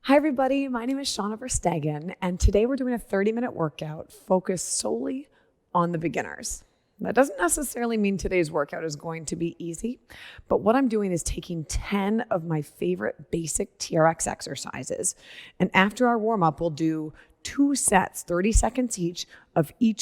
Hi everybody, my name is Shana Verstegen, and today we're doing a 30-minute workout focused solely on the beginners. That doesn't necessarily mean today's workout is going to be easy, but what I'm doing is taking 10 of my favorite basic TRX exercises, and after our warm-up, we'll do 2 sets, 30 seconds each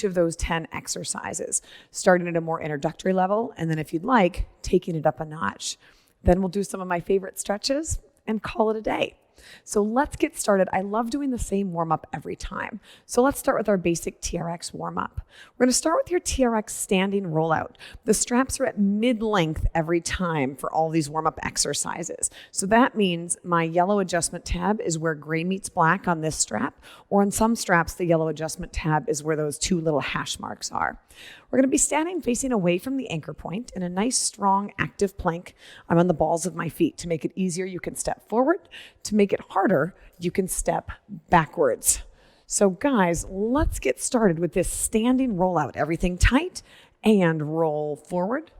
of those 10 exercises, starting at a more introductory level, and then if you'd like, taking it up a notch. Then we'll do some of my favorite stretches and call it a day. So let's get started. I love doing the same warm-up every time. So let's start with our basic TRX warm-up. We're going to start with your TRX standing rollout. The straps are at mid-length every time for all these warm-up exercises. So that means my yellow adjustment tab is where gray meets black on this strap, or on some straps, the yellow adjustment tab is where those 2 little hash marks are. We're going to be standing facing away from the anchor point in a nice, strong, active plank. I'm on the balls of my feet. To make it easier, you can step forward. To make it harder, you can step backwards. So guys, let's get started with this standing rollout. Everything tight and roll forward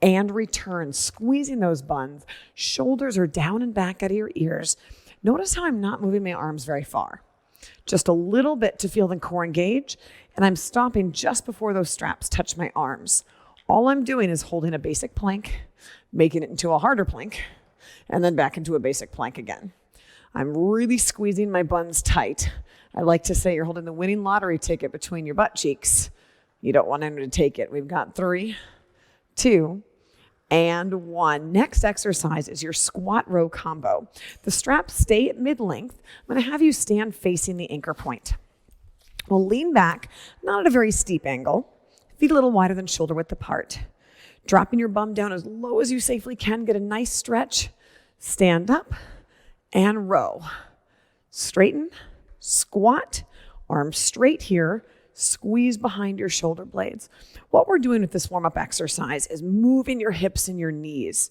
and return, squeezing those buns. Shoulders are down and back out of your ears. Notice how I'm not moving my arms very far. Just a little bit to feel the core engage, and I'm stopping just before those straps touch my arms. All I'm doing is holding a basic plank, making it into a harder plank, and then back into a basic plank again. I'm really squeezing my buns tight. I like to say you're holding the winning lottery ticket between your butt cheeks. You don't want anyone to take it. We've got 3, 2, and 1. Next exercise is your squat row combo. The straps stay at mid-length. I'm going to have you stand facing the anchor point. We'll lean back, not at a very steep angle, feet a little wider than shoulder width apart. Dropping your bum down as low as you safely can, get a nice stretch, stand up, and row. Straighten, squat, arms straight here, squeeze behind your shoulder blades. What we're doing with this warm-up exercise is moving your hips and your knees.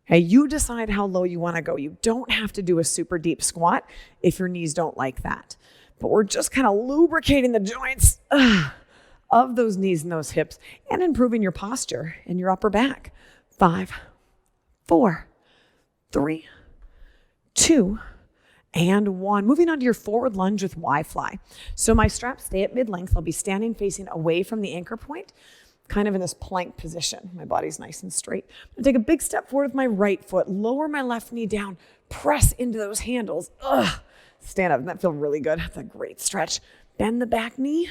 Okay, you decide how low you want to go. You don't have to do a super deep squat if your knees don't like that. But we're just kind of lubricating the joints of those knees and those hips and improving your posture and your upper back. 5, 4, 3, 2, and 1. Moving on to your forward lunge with Y-fly. So my straps stay at mid-length. I'll be standing facing away from the anchor point, kind of in this plank position. My body's nice and straight. I'm going to take a big step forward with my right foot, lower my left knee down, press into those handles. Stand up. Doesn't that feel really good? That's a great stretch. Bend the back knee.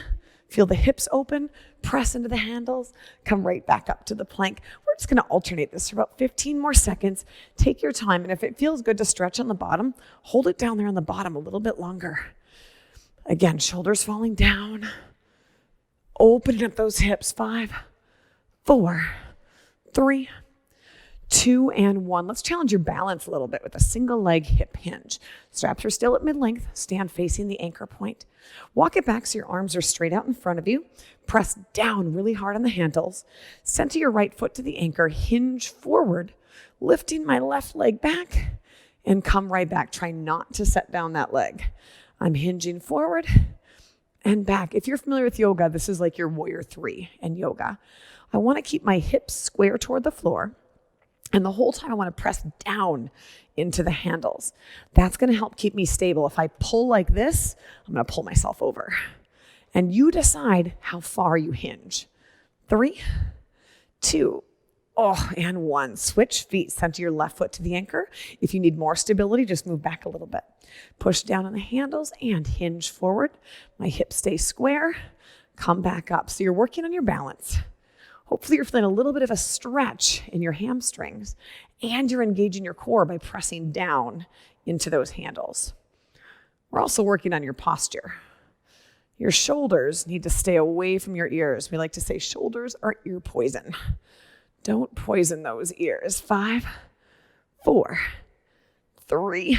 Feel the hips open. Press into the handles. Come right back up to the plank. We're just going to alternate this for about 15 more seconds. Take your time. And if it feels good to stretch on the bottom, hold it down there on the bottom a little bit longer. Again, shoulders falling down. Opening up those hips. 5, 4, 3, 2, and 1. Let's challenge your balance a little bit with a single leg hip hinge. Straps are still at mid-length. Stand facing the anchor point. Walk it back so your arms are straight out in front of you. Press down really hard on the handles. Center your right foot to the anchor. Hinge forward, lifting my left leg back, and come right back. Try not to set down that leg. I'm hinging forward and back. If you're familiar with yoga, this is like your warrior 3 in yoga. I want to keep my hips square toward the floor. And the whole time I want to press down into the handles. That's going to help keep me stable. If I pull like this, I'm going to pull myself over. And you decide how far you hinge. 3, 2, and 1. Switch feet. Center your left foot to the anchor. If you need more stability, just move back a little bit. Push down on the handles and hinge forward. My hips stay square. Come back up. So you're working on your balance. Hopefully you're feeling a little bit of a stretch in your hamstrings and you're engaging your core by pressing down into those handles. We're also working on your posture. Your shoulders need to stay away from your ears. We like to say shoulders are ear poison. Don't poison those ears. 5, 4, 3,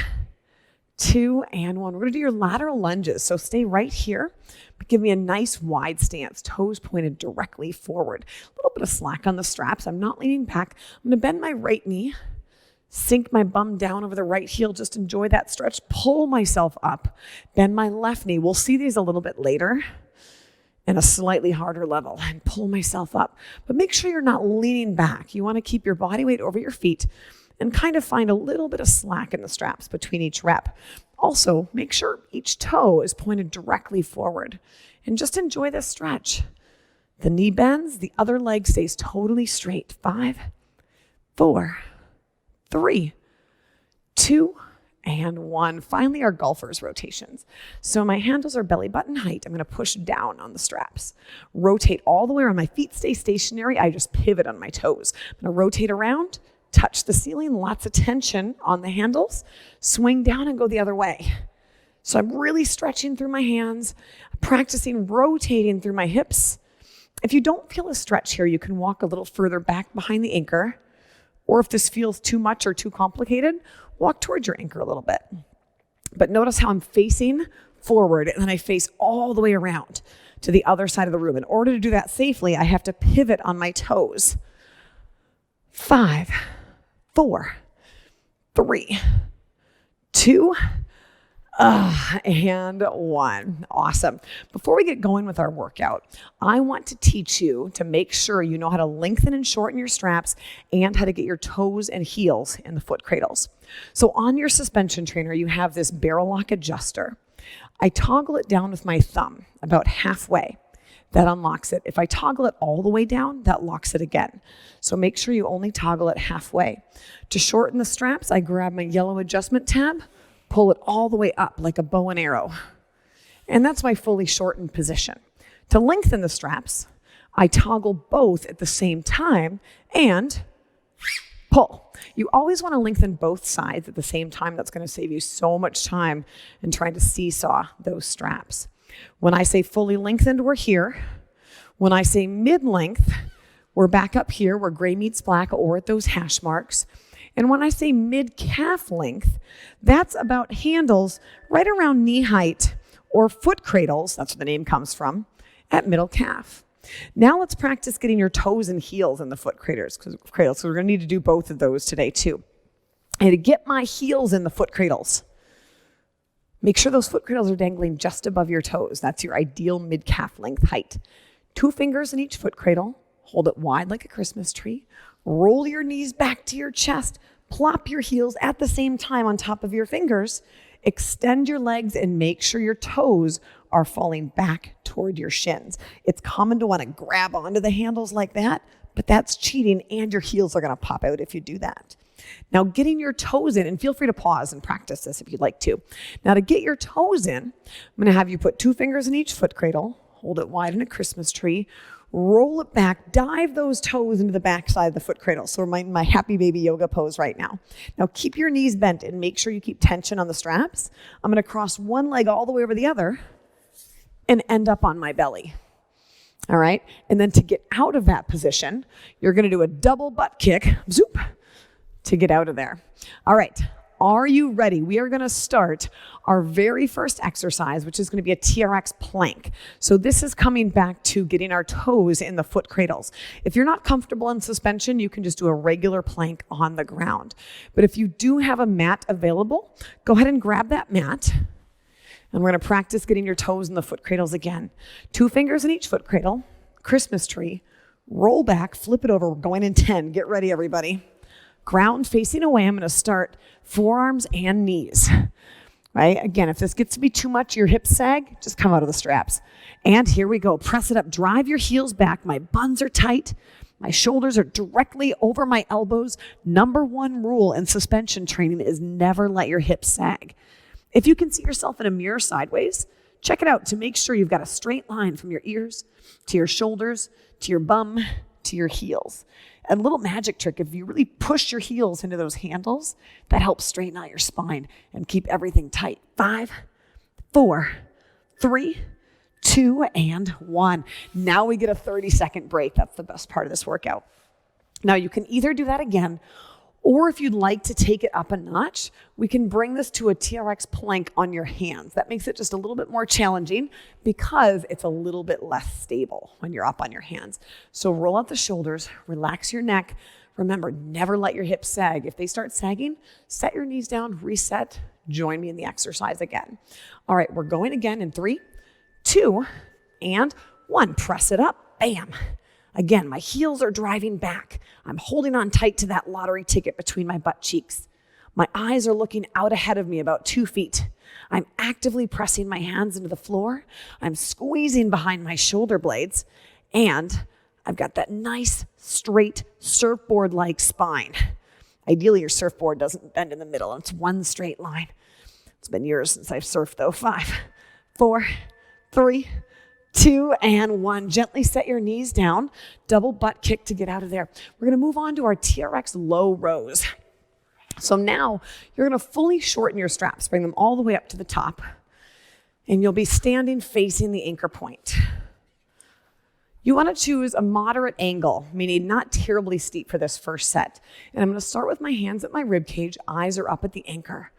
2, and 1. We're going to do your lateral lunges. So stay right here, but give me a nice wide stance, toes pointed directly forward. A little bit of slack on the straps. I'm not leaning back. I'm going to bend my right knee, sink my bum down over the right heel. Just enjoy that stretch. Pull myself up. Bend my left knee. We'll see these a little bit later in a slightly harder level, and pull myself up. But make sure you're not leaning back. You want to keep your body weight over your feet and kind of find a little bit of slack in the straps between each rep. Also, make sure each toe is pointed directly forward and just enjoy this stretch. The knee bends, the other leg stays totally straight. 5, 4, 3, 2, and 1. Finally, our golfer's rotations. So my handles are belly button height. I'm going to push down on the straps. Rotate all the way around. My feet stay stationary. I just pivot on my toes. I'm going to rotate around, touch the ceiling, lots of tension on the handles, swing down and go the other way. So I'm really stretching through my hands, practicing rotating through my hips. If you don't feel a stretch here, you can walk a little further back behind the anchor. Or if this feels too much or too complicated, walk towards your anchor a little bit. But notice how I'm facing forward and then I face all the way around to the other side of the room. In order to do that safely, I have to pivot on my toes. 5, 4, 3, 2, and 1. Awesome. Before we get going with our workout, I want to teach you to make sure you know how to lengthen and shorten your straps and how to get your toes and heels in the foot cradles. So on your suspension trainer, you have this barrel lock adjuster. I toggle it down with my thumb about halfway. That unlocks it. If I toggle it all the way down, that locks it again. So make sure you only toggle it halfway. To shorten the straps, I grab my yellow adjustment tab, pull it all the way up like a bow and arrow. And that's my fully shortened position. To lengthen the straps, I toggle both at the same time and pull. You always want to lengthen both sides at the same time. That's going to save you so much time in trying to seesaw those straps. When I say fully lengthened, we're here. When I say mid-length, we're back up here where gray meets black or at those hash marks. And when I say mid-calf length, that's about handles right around knee height or foot cradles, that's where the name comes from, at middle calf. Now let's practice getting your toes and heels in the foot cradles. So we're going to need to do both of those today too. And to get my heels in the foot cradles, make sure those foot cradles are dangling just above your toes. That's your ideal mid-calf length height. 2 fingers in each foot cradle. Hold it wide like a Christmas tree. Roll your knees back to your chest. Plop your heels at the same time on top of your fingers. Extend your legs and make sure your toes are falling back toward your shins. It's common to want to grab onto the handles like that, but that's cheating and your heels are going to pop out if you do that. Now getting your toes in, and feel free to pause and practice this if you'd like to. Now to get your toes in, I'm going to have you put 2 fingers in each foot cradle, hold it wide in a Christmas tree, roll it back, dive those toes into the back side of the foot cradle. So we're in my happy baby yoga pose right now. Now keep your knees bent and make sure you keep tension on the straps. I'm going to cross one leg all the way over the other and end up on my belly. All right. And then to get out of that position, you're going to do a double butt kick, zoop, to get out of there. All right. Are you ready? We are going to start our very first exercise, which is going to be a TRX plank. So this is coming back to getting our toes in the foot cradles. If you're not comfortable in suspension, you can just do a regular plank on the ground. But if you do have a mat available, go ahead and grab that mat. And we're going to practice getting your toes in the foot cradles again. 2 fingers in each foot cradle, Christmas tree, roll back, flip it over. We're going in 10. Get ready, everybody. Ground facing away. I'm going to start forearms and knees, right? Again, if this gets to be too much, your hips sag, just come out of the straps. And here we go. Press it up. Drive your heels back. My buns are tight. My shoulders are directly over my elbows. Number 1 rule in suspension training is never let your hips sag. If you can see yourself in a mirror sideways, check it out to make sure you've got a straight line from your ears to your shoulders, to your bum, to your heels. A little magic trick, if you really push your heels into those handles, that helps straighten out your spine and keep everything tight. 5, 4, 3, 2, and 1. Now we get a 30-second break. That's the best part of this workout. Now you can either do that again, or if you'd like to take it up a notch, we can bring this to a TRX plank on your hands. That makes it just a little bit more challenging because it's a little bit less stable when you're up on your hands. So roll out the shoulders, relax your neck. Remember, never let your hips sag. If they start sagging, set your knees down, reset, join me in the exercise again. All right, we're going again in 3, 2, and 1. Press it up, bam. Again, my heels are driving back. I'm holding on tight to that lottery ticket between my butt cheeks. My eyes are looking out ahead of me about 2 feet. I'm actively pressing my hands into the floor. I'm squeezing behind my shoulder blades, and I've got that nice, straight, surfboard-like spine. Ideally, your surfboard doesn't bend in the middle. It's one straight line. It's been years since I've surfed, though. 5, 4, 3, 2, and 1. Gently set your knees down. Double butt kick to get out of there. We're going to move on to our TRX low rows. So now you're going to fully shorten your straps. Bring them all the way up to the top. And you'll be standing facing the anchor point. You want to choose a moderate angle, meaning not terribly steep for this first set. And I'm going to start with my hands at my rib cage. Eyes are up at the anchor.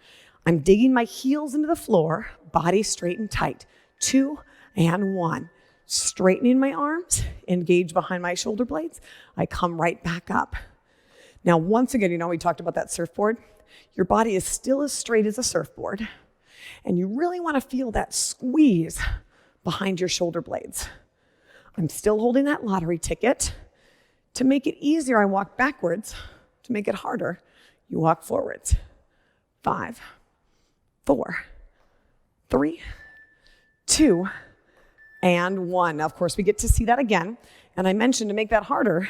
I'm digging my heels into the floor, body straight and tight. 2 and 1. Straightening my arms, engage behind my shoulder blades. I come right back up. Now, once again, we talked about that surfboard. Your body is still as straight as a surfboard. And you really want to feel that squeeze behind your shoulder blades. I'm still holding that lottery ticket. To make it easier, I walk backwards. To make it harder, you walk forwards. 5, 4, 3, 2, and 1. Now, of course, we get to see that again. And I mentioned to make that harder,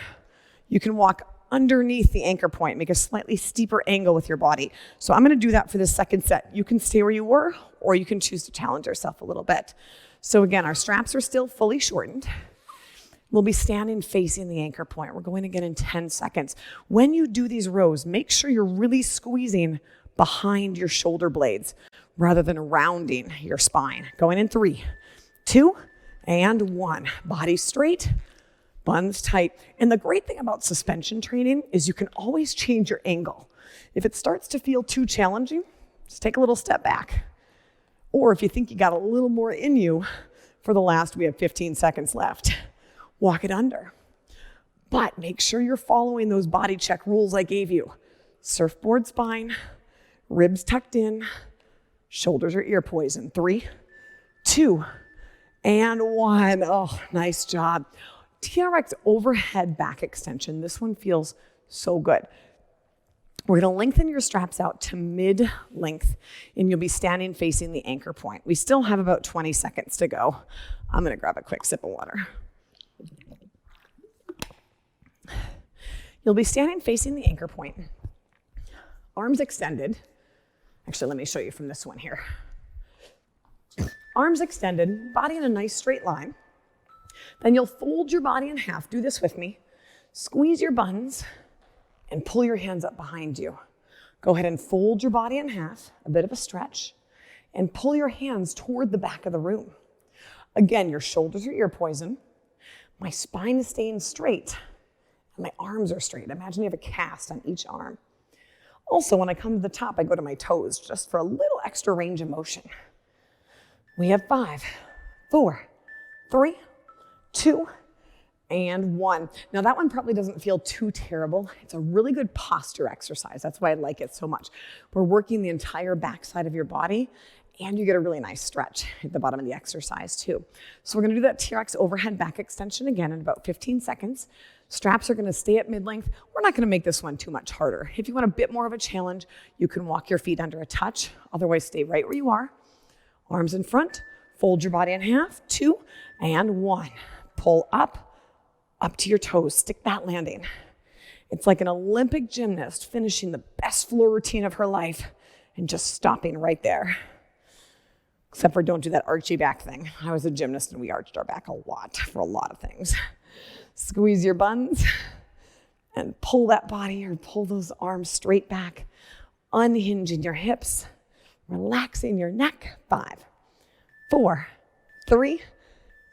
you can walk underneath the anchor point, make a slightly steeper angle with your body. So I'm going to do that for the second set. You can stay where you were, or you can choose to challenge yourself a little bit. So again, our straps are still fully shortened. We'll be standing facing the anchor point. We're going again in 10 seconds. When you do these rows, make sure you're really squeezing behind your shoulder blades rather than rounding your spine. Going in 3, 2, and 1. Body straight, buns tight. And the great thing about suspension training is you can always change your angle. If it starts to feel too challenging, just take a little step back. Or if you think you got a little more in you, for the last, we have 15 seconds left. Walk it under. But make sure you're following those body check rules I gave you. Surfboard spine, ribs tucked in, shoulders or ear poison. 3, 2, and 1. Oh, nice job. TRX overhead back extension. This one feels so good. We're going to lengthen your straps out to mid-length, and you'll be standing facing the anchor point. We still have about 20 seconds to go. I'm going to grab a quick sip of water. You'll be standing facing the anchor point, arms extended. Actually, let me show you from this one here. Arms extended, body in a nice straight line. Then you'll fold your body in half. Do this with me. Squeeze your buns and pull your hands up behind you. Go ahead and fold your body in half, a bit of a stretch, and pull your hands toward the back of the room. Again, your shoulders are ear poison. My spine is staying straight, and my arms are straight. Imagine you have a cast on each arm. Also, when I come to the top, I go to my toes just for a little extra range of motion. We have 5, 4, 3, 2, and 1. Now that one probably doesn't feel too terrible. It's a really good posture exercise. That's why I like it so much. We're working the entire backside of your body, and you get a really nice stretch at the bottom of the exercise too. So we're gonna do that TRX overhead back extension again in about 15 seconds. Straps are gonna stay at mid-length. We're not gonna make this one too much harder. If you want a bit more of a challenge, you can walk your feet under a touch. Otherwise, stay right where you are. Arms in front, fold your body in half, 2, and 1. Pull up to your toes, stick that landing. It's like an Olympic gymnast finishing the best floor routine of her life and just stopping right there. Except for don't do that archy back thing. I was a gymnast and we arched our back a lot for a lot of things. Squeeze your buns and pull that body or pull those arms straight back, unhinging your hips, relaxing your neck. 5, 4, 3,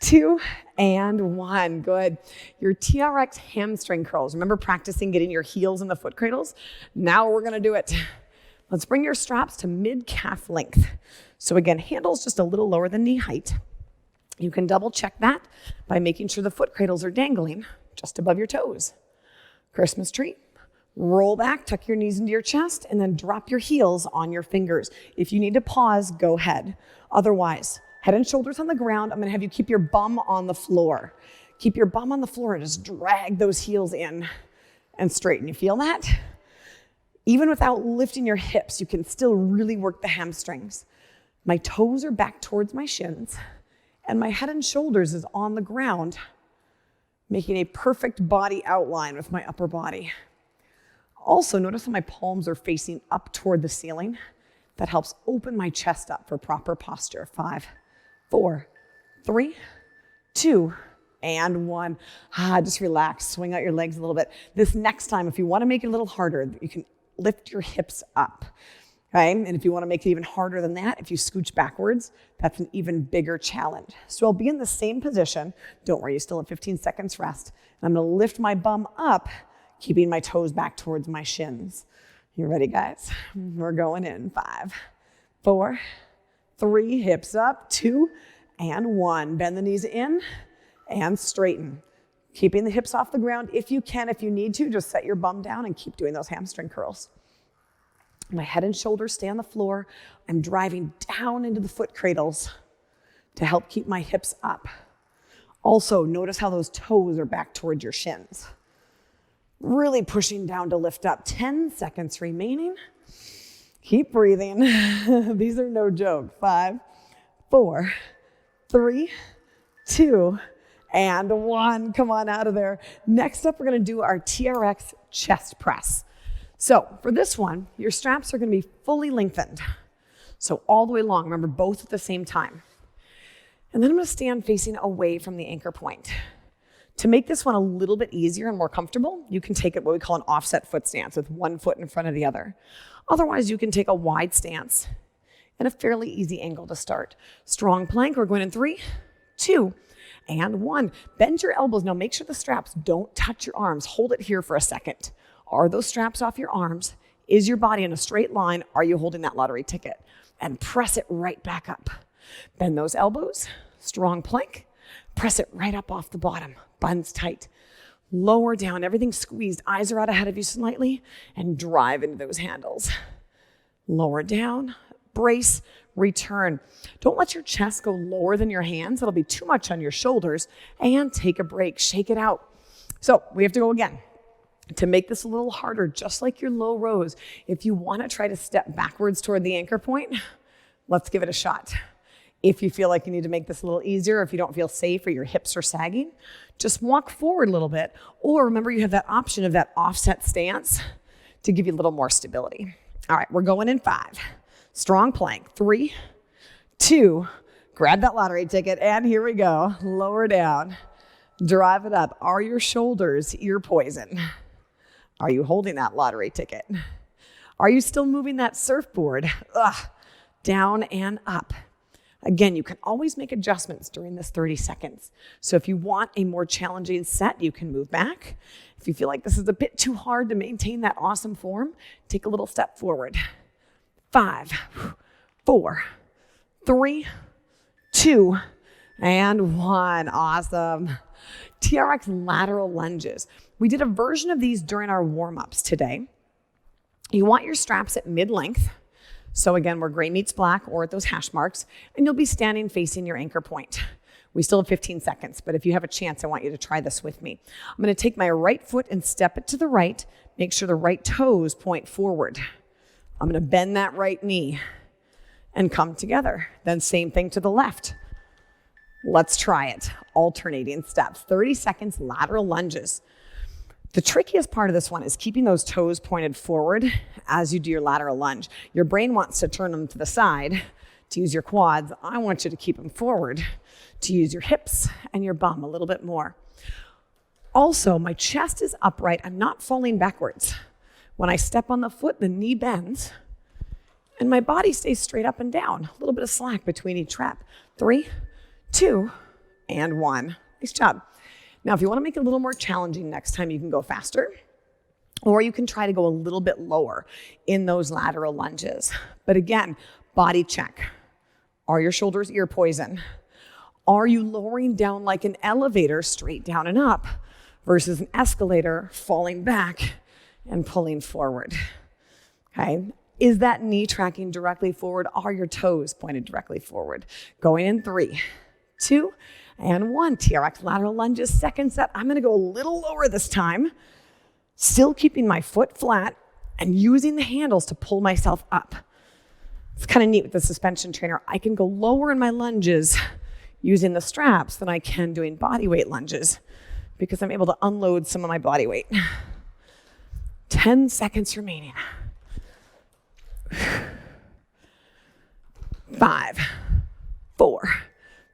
2, and 1. Good. Your TRX hamstring curls. Remember practicing getting your heels in the foot cradles? Now we're going to do it. Let's bring your straps to mid-calf length. So again, handles just a little lower than knee height. You can double check that by making sure the foot cradles are dangling just above your toes. Christmas tree. Roll back, tuck your knees into your chest, and then drop your heels on your fingers. If you need to pause, go ahead. Otherwise, head and shoulders on the ground. I'm going to have you keep your bum on the floor. Keep your bum on the floor and just drag those heels in and straighten. You feel that? Even without lifting your hips, you can still really work the hamstrings. My toes are back towards my shins, and my head and shoulders is on the ground, making a perfect body outline with my upper body. Also, notice how my palms are facing up toward the ceiling. That helps open my chest up for proper posture. 5, 4, 3, 2, and 1. Just relax, swing out your legs a little bit. This next time, if you want to make it a little harder, you can lift your hips up. Okay? And if you want to make it even harder than that, if you scooch backwards, that's an even bigger challenge. So I'll be in the same position. Don't worry, you still have 15 seconds rest. And I'm going to lift my bum up, keeping my toes back towards my shins. You ready, guys? We're going in. 5, 4, 3, hips up, 2, and 1. Bend the knees in and straighten. Keeping the hips off the ground if you can. If you need to, just set your bum down and keep doing those hamstring curls. My head and shoulders stay on the floor. I'm driving down into the foot cradles to help keep my hips up. Also, notice how those toes are back towards your shins. Really pushing down to lift up. 10 seconds remaining. Keep breathing. These are no joke. 5, 4, 3, 2, and 1. Come on out of there. Next up, we're going to do our TRX chest press. So for this one, your straps are going to be fully lengthened. So all the way along. Remember, both at the same time. And then I'm going to stand facing away from the anchor point. To make this one a little bit easier and more comfortable, you can take it what we call an offset foot stance with one foot in front of the other. Otherwise, you can take a wide stance and a fairly easy angle to start. Strong plank. We're going in 3, 2, and 1. Bend your elbows. Now make sure the straps don't touch your arms. Hold it here for a second. Are those straps off your arms? Is your body in a straight line? Are you holding that lottery ticket? And press it right back up. Bend those elbows. Strong plank. Press it right up off the bottom. Buns tight. Lower down. Everything squeezed. Eyes are out ahead of you slightly. And drive into those handles. Lower down. Brace. Return. Don't let your chest go lower than your hands. It'll be too much on your shoulders. And take a break. Shake it out. So we have to go again. To make this a little harder, just like your low rows, if you want to try to step backwards toward the anchor point, let's give it a shot. If you feel like you need to make this a little easier, if you don't feel safe or your hips are sagging, just walk forward a little bit. Or remember, you have that option of that offset stance to give you a little more stability. All right, we're going in 5. Strong plank. 3, 2, grab that lottery ticket, and here we go. Lower down. Drive it up. Are your shoulders ear poison? Are you holding that lottery ticket? Are you still moving that surfboard? Down and up. Again, you can always make adjustments during this 30 seconds. So if you want a more challenging set, you can move back. If you feel like this is a bit too hard to maintain that awesome form, take a little step forward. 5, 4, 3, 2, and 1. Awesome. TRX lateral lunges. We did a version of these during our warm-ups today. You want your straps at mid-length. So again, where gray meets black or at those hash marks, and you'll be standing facing your anchor point. We still have 15 seconds, but if you have a chance, I want you to try this with me. I'm going to take my right foot and step it to the right. Make sure the right toes point forward. I'm going to bend that right knee and come together. Then same thing to the left. Let's try it. Alternating steps. 30 seconds, lateral lunges. The trickiest part of this one is keeping those toes pointed forward as you do your lateral lunge. Your brain wants to turn them to the side to use your quads. I want you to keep them forward to use your hips and your bum a little bit more. Also, my chest is upright. I'm not falling backwards. When I step on the foot, the knee bends and my body stays straight up and down. A little bit of slack between each rep. 3, 2, and 1. Nice job. Now, if you want to make it a little more challenging next time, you can go faster, or you can try to go a little bit lower in those lateral lunges. But again, body check. Are your shoulders ear poison? Are you lowering down like an elevator, straight down and up, versus an escalator, falling back and pulling forward? Okay. Is that knee tracking directly forward? Are your toes pointed directly forward? Going in 3, 2, and 1. TRX lateral lunges, second set. I'm going to go a little lower this time, still keeping my foot flat and using the handles to pull myself up. It's kind of neat with the suspension trainer. I can go lower in my lunges using the straps than I can doing body weight lunges because I'm able to unload some of my body weight. 10 seconds remaining. 5, 4,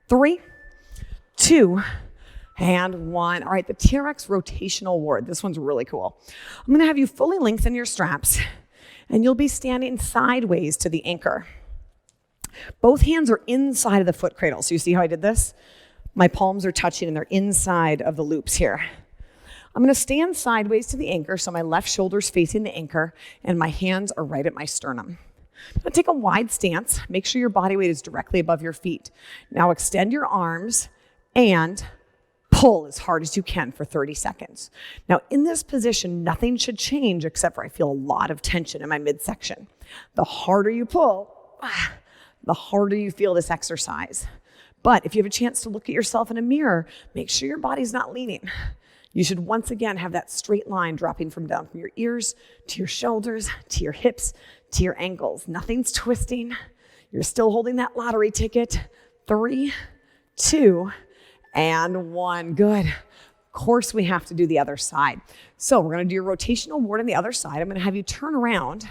3, 2, and 1. All right, the TRX rotational ward. This one's really cool. I'm gonna have you fully lengthen your straps and you'll be standing sideways to the anchor. Both hands are inside of the foot cradle. So you see how I did this? My palms are touching and they're inside of the loops here. I'm gonna stand sideways to the anchor, so my left shoulder's facing the anchor and my hands are right at my sternum. I'm gonna take a wide stance. Make sure your body weight is directly above your feet. Now extend your arms and pull as hard as you can for 30 seconds. Now in this position, nothing should change except for I feel a lot of tension in my midsection. The harder you pull, the harder you feel this exercise. But if you have a chance to look at yourself in a mirror, make sure your body's not leaning. You should once again have that straight line dropping from down from your ears to your shoulders, to your hips, to your ankles. Nothing's twisting. You're still holding that lottery ticket. 3, 2, and 1. Good. Of course, we have to do the other side. So we're going to do your rotational ward on the other side. I'm going to have you turn around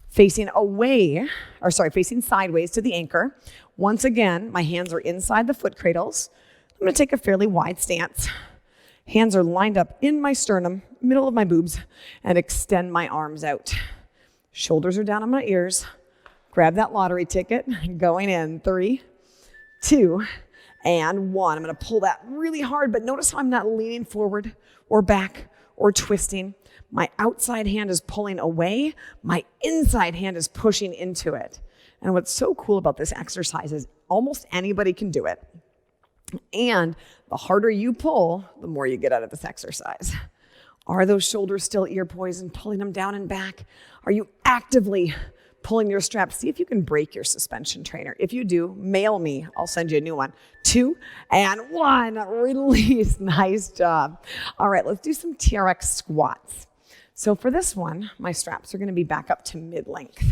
facing sideways to the anchor. Once again, my hands are inside the foot cradles. I'm going to take a fairly wide stance. Hands are lined up in my sternum, middle of my boobs, and extend my arms out. Shoulders are down on my ears. Grab that lottery ticket. Going in. 3, 2, and 1. I'm going to pull that really hard, but notice how I'm not leaning forward or back or twisting. My outside hand is pulling away. My inside hand is pushing into it. And what's so cool about this exercise is almost anybody can do it. And the harder you pull, the more you get out of this exercise. Are those shoulders still ear poised and pulling them down and back? Are you actively pulling your straps? See if you can break your suspension trainer. If you do, mail me. I'll send you a new one. 2, and 1. Release. Nice job. All right, let's do some TRX squats. So for this one, my straps are going to be back up to mid-length.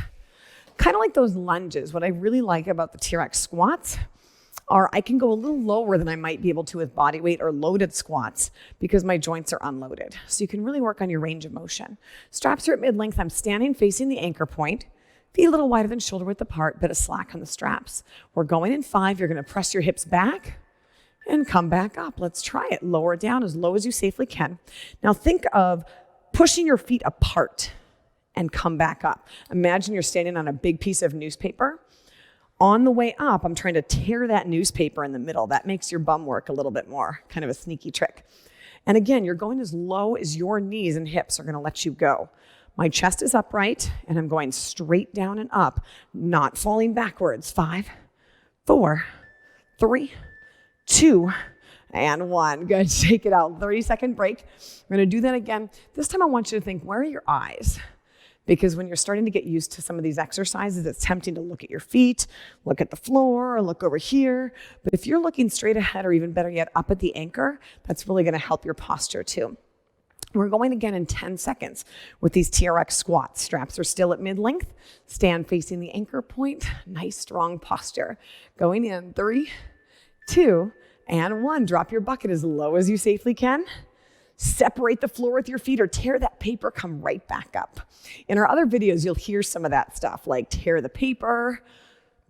Kind of like those lunges. What I really like about the TRX squats are I can go a little lower than I might be able to with body weight or loaded squats because my joints are unloaded. So you can really work on your range of motion. Straps are at mid-length. I'm standing facing the anchor point. Feet a little wider than shoulder width apart, bit of slack on the straps. We're going in 5. You're going to press your hips back and come back up. Let's try it. Lower it down as low as you safely can. Now think of pushing your feet apart and come back up. Imagine you're standing on a big piece of newspaper. On the way up, I'm trying to tear that newspaper in the middle. That makes your bum work a little bit more, kind of a sneaky trick. And again, you're going as low as your knees and hips are going to let you go. My chest is upright, and I'm going straight down and up, not falling backwards. 5, 4, 3, 2, and 1. Good. Shake it out. 30-second break. We're going to do that again. This time I want you to think, where are your eyes? Because when you're starting to get used to some of these exercises, it's tempting to look at your feet, look at the floor, or look over here. But if you're looking straight ahead, or even better yet, up at the anchor, that's really going to help your posture too. We're going again in 10 seconds with these TRX squats. Straps are still at mid-length. Stand facing the anchor point. Nice, strong posture. Going in. 3, 2, and 1. Drop your bucket as low as you safely can. Separate the floor with your feet or tear that paper, come right back up. In our other videos, you'll hear some of that stuff like tear the paper,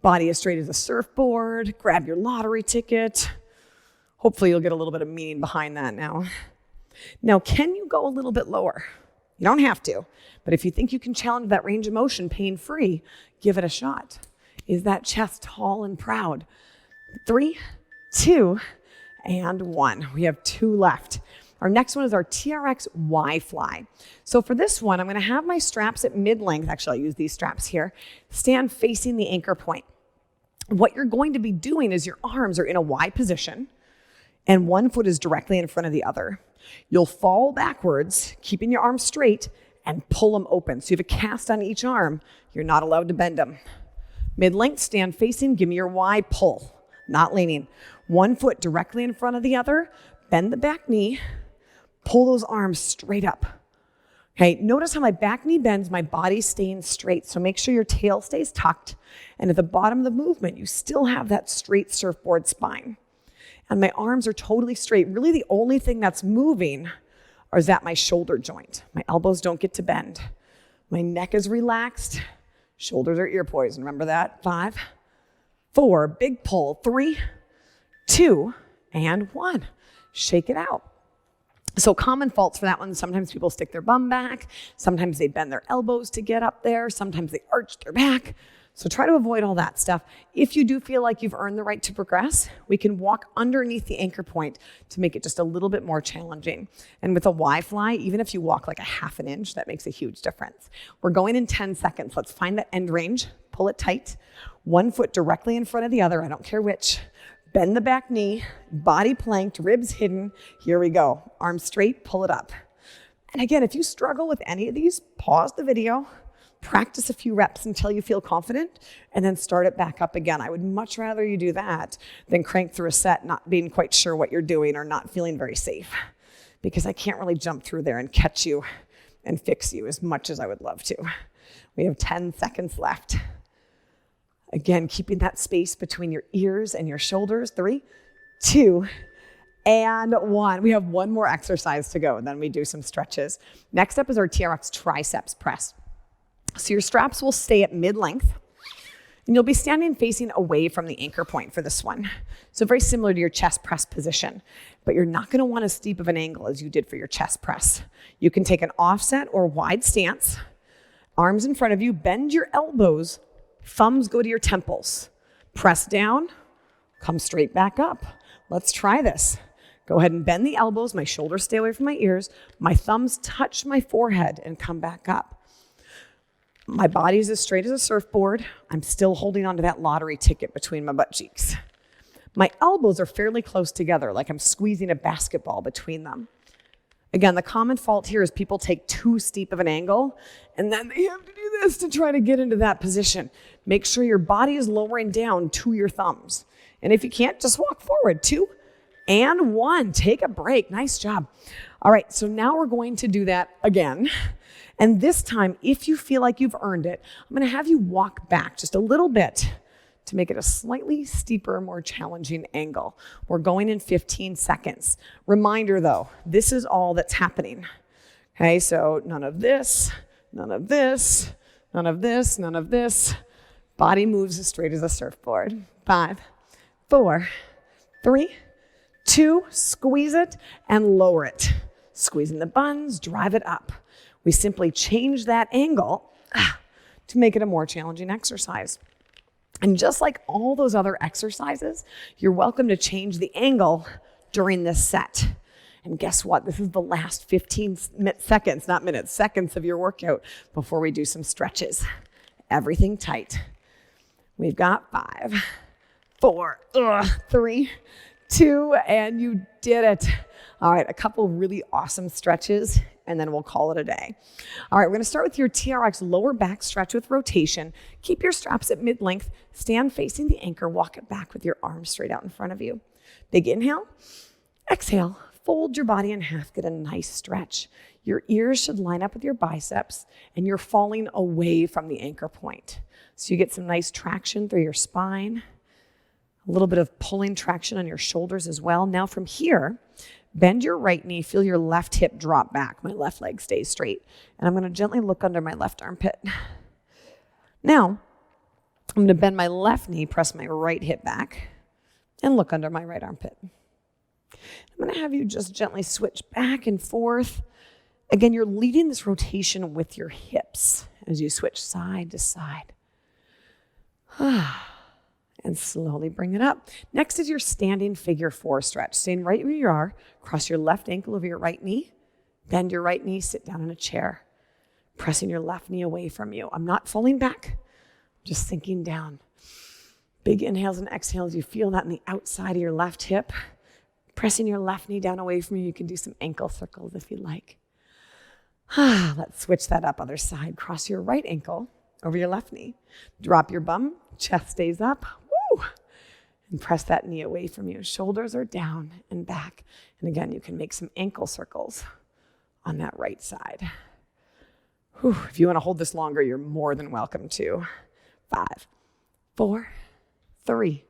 body as straight as a surfboard, grab your lottery ticket. Hopefully you'll get a little bit of meaning behind that now. Now, can you go a little bit lower? You don't have to, but if you think you can challenge that range of motion pain-free, give it a shot. Is that chest tall and proud? 3, 2, and 1. We have 2 left. Our next one is our TRX Y-Fly. So for this one, I'm going to have my straps at mid-length. Actually, I'll use these straps here. Stand facing the anchor point. What you're going to be doing is your arms are in a Y position, and one foot is directly in front of the other. You'll fall backwards, keeping your arms straight, and pull them open. So you have a cast on each arm. You're not allowed to bend them. Mid-length, stand facing, give me your Y, pull, not leaning. One foot directly in front of the other, bend the back knee, pull those arms straight up. Okay, notice how my back knee bends, my body's staying straight. So make sure your tail stays tucked. And at the bottom of the movement, you still have that straight surfboard spine. And my arms are totally straight. Really the only thing that's moving is at my shoulder joint. My elbows don't get to bend. My neck is relaxed. Shoulders are ear poised. Remember that? 5, 4, big pull. 3, 2, and 1. Shake it out. So common faults for that one, sometimes people stick their bum back, sometimes they bend their elbows to get up there, sometimes they arch their back. So try to avoid all that stuff. If you do feel like you've earned the right to progress, we can walk underneath the anchor point to make it just a little bit more challenging. And with a Y-fly, even if you walk like a 1/2 inch, that makes a huge difference. We're going in 10 seconds. Let's find that end range, pull it tight, one foot directly in front of the other, I don't care which. Bend the back knee, body planked, ribs hidden. Here we go. Arms straight, pull it up. And again, if you struggle with any of these, pause the video, practice a few reps until you feel confident, and then start it back up again. I would much rather you do that than crank through a set not being quite sure what you're doing or not feeling very safe, because I can't really jump through there and catch you and fix you as much as I would love to. We have 10 seconds left. Again, keeping that space between your ears and your shoulders. 3, 2, and 1. We have one more exercise to go, and then we do some stretches. Next up is our TRX triceps press. So your straps will stay at mid-length, and you'll be standing facing away from the anchor point for this one. So very similar to your chest press position, but you're not gonna want as steep of an angle as you did for your chest press. You can take an offset or wide stance, arms in front of you, bend your elbows, thumbs go to your temples. Press down, come straight back up. Let's try this. Go ahead and bend the elbows. My shoulders stay away from my ears. My thumbs touch my forehead and come back up. My body's as straight as a surfboard. I'm still holding onto that lottery ticket between my butt cheeks. My elbows are fairly close together, like I'm squeezing a basketball between them. Again, the common fault here is people take too steep of an angle, and then they have to do this to try to get into that position. Make sure your body is lowering down to your thumbs. And if you can't, just walk forward. 2 and 1. Take a break. Nice job. All right, so now we're going to do that again. And this time, if you feel like you've earned it, I'm going to have you walk back just a little bit to make it a slightly steeper, more challenging angle. We're going in 15 seconds. Reminder though, this is all that's happening. Okay, so none of this, none of this, none of this, none of this. Body moves as straight as a surfboard. 5, 4, 3, 2, squeeze it and lower it. Squeezing the buns, drive it up. We simply change that angle to make it a more challenging exercise. And just like all those other exercises, you're welcome to change the angle during this set. And guess what? This is the last 15 seconds, not minutes, seconds of your workout before we do some stretches. Everything tight. We've got 5, 4, 3, 2, and you did it. All right, a couple really awesome stretches, and then we'll call it a day. All right, we're gonna start with your TRX lower back stretch with rotation. Keep your straps at mid-length, stand facing the anchor, walk it back with your arms straight out in front of you. Big inhale, exhale, fold your body in half, get a nice stretch. Your ears should line up with your biceps, and you're falling away from the anchor point. So you get some nice traction through your spine, a little bit of pulling traction on your shoulders as well. Now from here, bend your right knee, feel your left hip drop back. My left leg stays straight. And I'm gonna gently look under my left armpit. Now, I'm gonna bend my left knee, press my right hip back, and look under my right armpit. I'm gonna have you just gently switch back and forth. Again, you're leading this rotation with your hips as you switch side to side. And slowly bring it up. Next is your standing figure 4 stretch. Staying right where you are, cross your left ankle over your right knee, bend your right knee, sit down in a chair, pressing your left knee away from you. I'm not falling back, I'm just sinking down. Big inhales and exhales, you feel that in the outside of your left hip. Pressing your left knee down away from you, you can do some ankle circles if you like. Let's switch that up, other side. Cross your right ankle over your left knee. Drop your bum, chest stays up. And press that knee away from you. Shoulders are down and back. And again, you can make some ankle circles on that right side. Whew, if you want to hold this longer, you're more than welcome to. 5, 4, 3,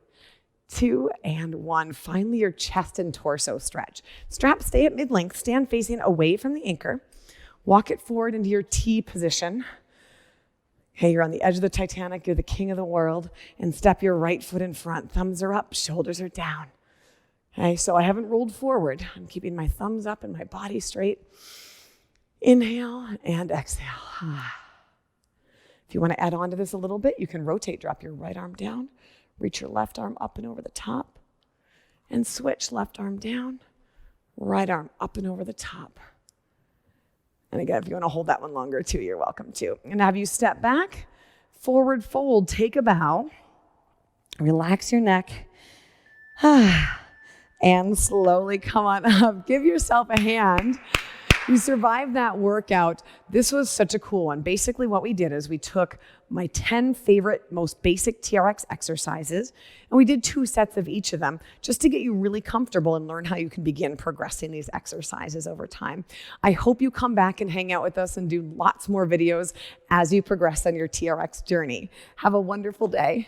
2, and 1. Finally, your chest and torso stretch. Straps stay at mid-length. Stand facing away from the anchor. Walk it forward into your T position. Hey, you're on the edge of the Titanic. You're the king of the world. And step your right foot in front. Thumbs are up, shoulders are down. Okay, so I haven't rolled forward. I'm keeping my thumbs up and my body straight. Inhale and exhale. If you want to add on to this a little bit, you can rotate. Drop your right arm down. Reach your left arm up and over the top. And switch left arm down. Right arm up and over the top. And again, if you want to hold that one longer too, you're welcome to. And have you step back, forward fold, take a bow, relax your neck, and slowly come on up. Give yourself a hand. You survived that workout. This was such a cool one. Basically what we did is we took my 10 favorite, most basic TRX exercises, and we did 2 sets of each of them just to get you really comfortable and learn how you can begin progressing these exercises over time. I hope you come back and hang out with us and do lots more videos as you progress on your TRX journey. Have a wonderful day.